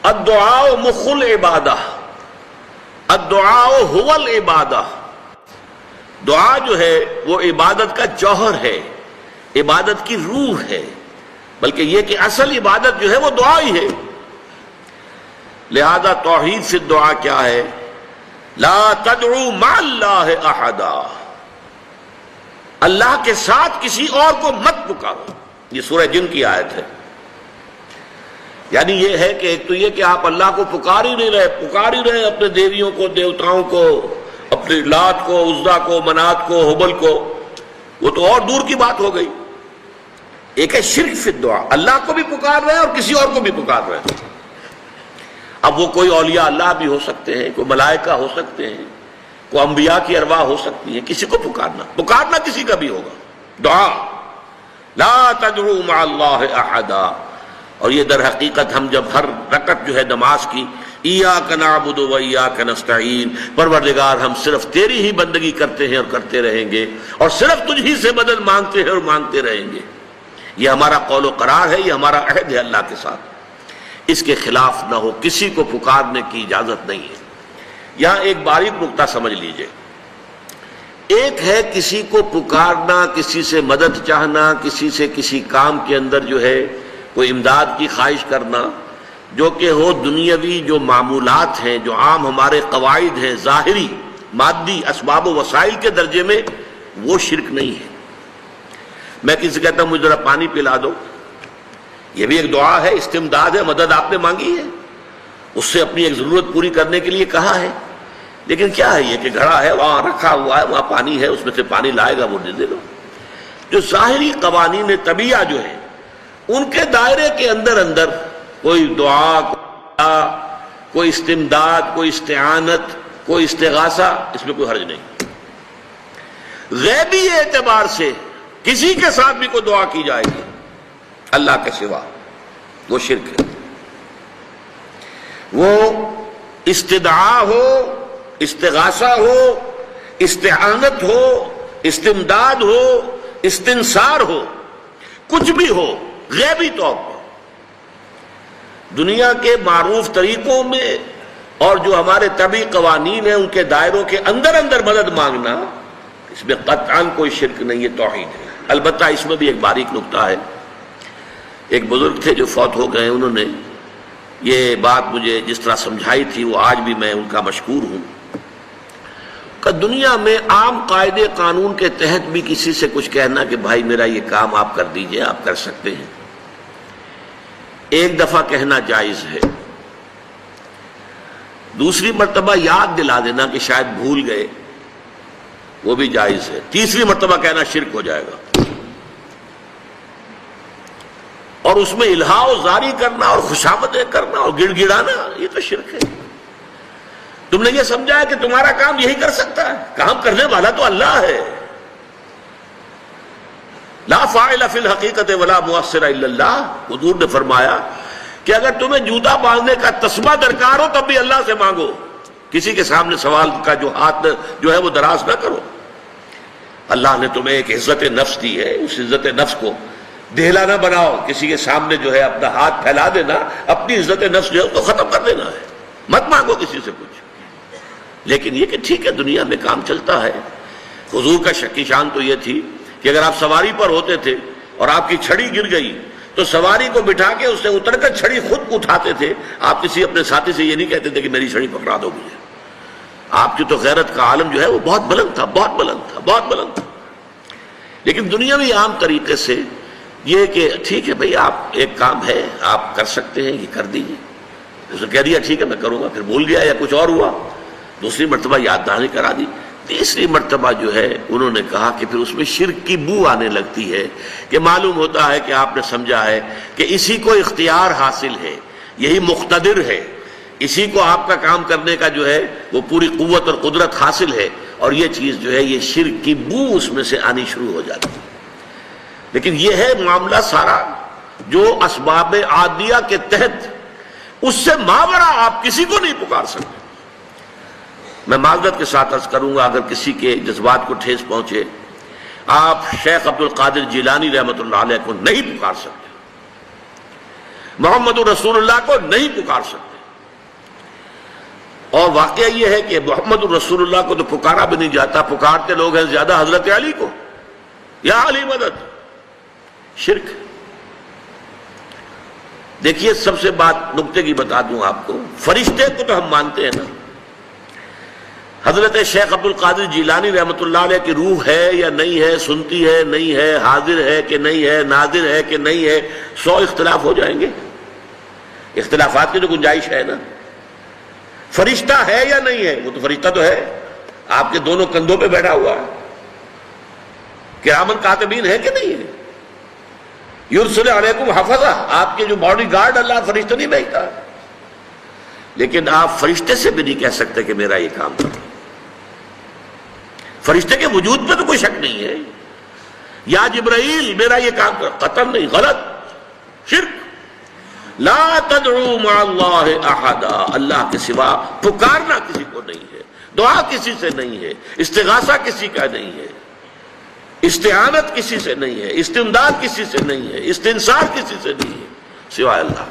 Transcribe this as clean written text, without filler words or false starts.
الدعاء مخ العبادہ، الدعاء هو العبادہ، دعا جو ہے وہ عبادت کا جوہر ہے، عبادت کی روح ہے، بلکہ یہ کہ اصل عبادت جو ہے وہ دعا ہی ہے۔ لہذا توحید سے دعا کیا ہے؟ لا تدعو مع اللہ احدا، اللہ کے ساتھ کسی اور کو مت پکارو۔ یہ سورہ جن کی آیت ہے۔ یعنی یہ ہے کہ ایک تو یہ کہ آپ اللہ کو پکار ہی رہے اپنے دیویوں کو، دیوتاؤں کو، اپنے لات کو، عزا کو، منات کو، حبل کو، وہ تو اور دور کی بات ہو گئی۔ ایک ہے شرک فی الدعا، اللہ کو بھی پکار رہے ہیں اور کسی اور کو بھی پکار رہے ہیں۔ اب وہ کوئی اولیاء اللہ بھی ہو سکتے ہیں، کوئی ملائکہ ہو سکتے ہیں، کوئی انبیاء کی ارواح ہو سکتی ہیں، کسی کو پکارنا کسی کا بھی ہوگا۔ دعا لا تدعو مع اللہ احدا، اور یہ در حقیقت ہم جب ہر رکعت جو ہے نماز کی ایاک نعبد و ایاک نستعین، پروردگار ہم صرف تیری ہی بندگی کرتے ہیں اور کرتے رہیں گے، اور صرف تجھ ہی سے مدد مانگتے ہیں اور مانگتے رہیں گے، یہ ہمارا قول و قرار ہے، یہ ہمارا عہد ہے اللہ کے ساتھ، اس کے خلاف نہ ہو، کسی کو پکارنے کی اجازت نہیں ہے۔ یہاں ایک باریک نکتہ سمجھ لیجئے، ایک ہے کسی کو پکارنا، کسی سے مدد چاہنا، کسی سے کسی کام کے اندر جو ہے کوئی امداد کی خواہش کرنا، جو کہ ہو دنیاوی جو معمولات ہیں، جو عام ہمارے قواعد ہیں، ظاہری مادی اسباب و وسائل کے درجے میں، وہ شرک نہیں ہے۔ میں کسی سے کہتا ہوں مجھے ذرا پانی پلا دو، یہ بھی ایک دعا ہے، استمداد ہے، مدد آپ نے مانگی ہے، اس سے اپنی ایک ضرورت پوری کرنے کے لیے کہا ہے، لیکن کیا ہے یہ کہ گھڑا ہے، وہاں رکھا ہوا ہے، وہاں پانی ہے، اس میں سے پانی لائے گا وہ دے دو۔ جو ظاہری قوانین طبیعہ جو ہے ان کے دائرے کے اندر کوئی دعا، کوئی استمداد، کوئی استعانت، کوئی استغاثہ، اس میں کوئی حرج نہیں۔ غیبی اعتبار سے کسی کے ساتھ بھی کوئی دعا کی جائے گی اللہ کے سوا، وہ شرک ہے۔ وہ استدعا ہو، استغاثہ ہو، استعانت ہو، استمداد ہو، استنصار ہو، کچھ بھی ہو، غیبی طور پر دنیا کے معروف طریقوں میں اور جو ہمارے طبعی قوانین ہیں ان کے دائروں کے اندر مدد مانگنا، اس میں قطعاً کوئی شرک نہیں ہے، توحید ہے۔ البتہ اس میں بھی ایک باریک نکتہ ہے۔ ایک بزرگ تھے جو فوت ہو گئے، انہوں نے یہ بات مجھے جس طرح سمجھائی تھی وہ آج بھی میں ان کا مشکور ہوں کہ دنیا میں عام قاعدے قانون کے تحت بھی کسی سے کچھ کہنا کہ بھائی میرا یہ کام آپ کر دیجئے، آپ کر سکتے ہیں، ایک دفعہ کہنا جائز ہے، دوسری مرتبہ یاد دلا دینا کہ شاید بھول گئے، وہ بھی جائز ہے، تیسری مرتبہ کہنا شرک ہو جائے گا۔ اور اس میں الہا و زاری کرنا اور خوشامدیں کرنا اور گڑ گڑانا، یہ تو شرک ہے۔ تم نے یہ سمجھا ہے کہ تمہارا کام یہی کر سکتا ہے، کام کرنے والا تو اللہ ہے۔ لا فاعل فی الحقیقت ولا مؤثر الا اللہ، حضور نے فرمایا کہ اگر تمہیں جوتا باندھنے کا تسبہ درکار ہو تب بھی اللہ سے مانگو، کسی کے سامنے سوال کا جو ہاتھ جو ہے وہ دراز نہ کرو۔ اللہ نے تمہیں ایک عزت نفس دی ہے، اس عزت نفس کو دہلا نہ بناؤ، کسی کے سامنے جو ہے اپنا ہاتھ پھیلا دینا، اپنی عزت نفس جو ہے اس کو ختم کر دینا ہے، مت مانگو کسی سے کچھ۔ لیکن یہ کہ ٹھیک ہے دنیا میں کام چلتا ہے۔ حضور کا شکی شان تو یہ تھی کہ اگر آپ سواری پر ہوتے تھے اور آپ کی چھڑی گر گئی تو سواری کو بٹھا کے اس سے اتر کر چھڑی خود اٹھاتے تھے، آپ کسی اپنے ساتھی سے یہ نہیں کہتے تھے کہ میری چھڑی پکڑا دو مجھے۔ آپ کی تو غیرت کا عالم جو ہے وہ بہت بلند تھا، بہت بلند تھا، بہت بلند تھا۔ لیکن دنیاوی عام طریقے سے یہ کہ ٹھیک ہے بھئی آپ ایک کام ہے آپ کر سکتے ہیں، یہ کر دیجیے، اس نے کہہ دیا ٹھیک ہے میں کروں گا، پھر بھول گیا یا کچھ اور ہوا، دوسری مرتبہ یاد دہانی کرا دی، تیسری مرتبہ جو ہے انہوں نے کہا کہ پھر اس میں شرک کی بو آنے لگتی ہے کہ معلوم ہوتا ہے کہ آپ نے سمجھا ہے کہ اسی کو اختیار حاصل ہے، یہی مقتدر ہے، اسی کو آپ کا کام کرنے کا جو ہے وہ پوری قوت اور قدرت حاصل ہے، اور یہ چیز جو ہے یہ شرک کی بو اس میں سے آنی شروع ہو جاتی ہے۔ لیکن یہ ہے معاملہ سارا جو اسباب عادیہ کے تحت، اس سے ماورا آپ کسی کو نہیں پکار سکتے۔ میں معذرت کے ساتھ عرض کروں گا اگر کسی کے جذبات کو ٹھیس پہنچے، آپ شیخ عبد القادر جیلانی رحمۃ اللہ علیہ کو نہیں پکار سکتے، محمد رسول اللہ کو نہیں پکار سکتے، اور واقعہ یہ ہے کہ محمد الرسول اللہ کو تو پکارا بھی نہیں جاتا، پکارتے لوگ ہیں زیادہ حضرت علی کو، یا علی مدد، شرک۔ دیکھیے سب سے بات نکتے کی بتا دوں آپ کو، فرشتے کو تو ہم مانتے ہیں نا، حضرت شیخ عبد القادر جیلانی رحمۃ اللہ علیہ کی روح ہے یا نہیں ہے، سنتی ہے نہیں ہے، حاضر ہے کہ نہیں ہے، ناظر ہے کہ نہیں ہے، 100 اختلاف ہو جائیں گے، اختلافات کی تو گنجائش ہے نا۔ فرشتہ ہے یا نہیں ہے؟ وہ تو فرشتہ تو ہے، آپ کے دونوں کندھوں پہ بیٹھا ہوا ہے، کرامن کاتبین ہے کہ نہیں ہے؟ یرسل علیکم حفظہ، آپ کے جو باڈی گارڈ اللہ فرشتہ نہیں بھیجتا، لیکن آپ فرشتے سے بھی نہیں کہہ سکتے کہ میرا یہ کام کرو۔ فرشتے کے وجود پہ تو کوئی شک نہیں ہے، یا جبرائیل میرا یہ کام کرو، قطعاً نہیں، غلط، شرک۔ لا تدعو مع اللہ احدا، اللہ کے سوا پکارنا کسی کو نہیں ہے، دعا کسی سے نہیں ہے، استغاثہ کسی کا نہیں ہے، استعانت کسی سے نہیں ہے، استمداد کسی سے نہیں ہے، استنصار کسی سے نہیں ہے سوائے اللہ۔